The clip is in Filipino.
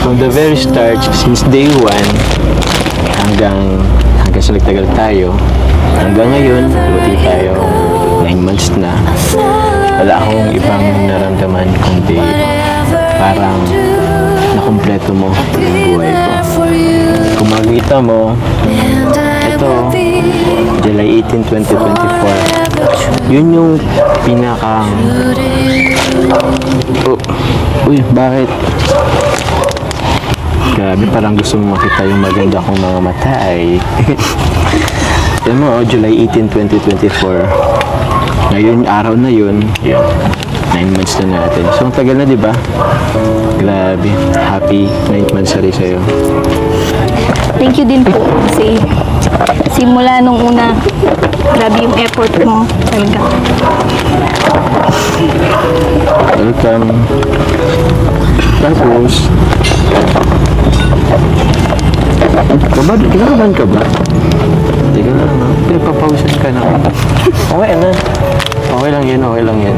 From the very start, since day one, hanggang sa nagtagal tayo, hanggang ngayon, dumating tayo 9 months na. Wala akong ibang naramdaman kundi parang nakumpleto mo yung buhay ko. Kung makikita mo, ito, July 18, 2024, yun yung pinaka... Oh, uy, bakit? Grabe, parang gusto mo makita yung maganda kong mga mata ay. Yan mo, July 18, 2024. Ngayon, araw na yun, 9 months na natin. So, ang tagal na, di ba? Grabe. Happy 9th monthsary sa'yo. Thank you din po kasi simula nung una, grabe yung effort mo talaga. Welcome. Tapos, kinakabahan ka ba? Hindi ka na, no? Pinagpapawisan ka na. Okay na. Okay lang yan, okay lang yan.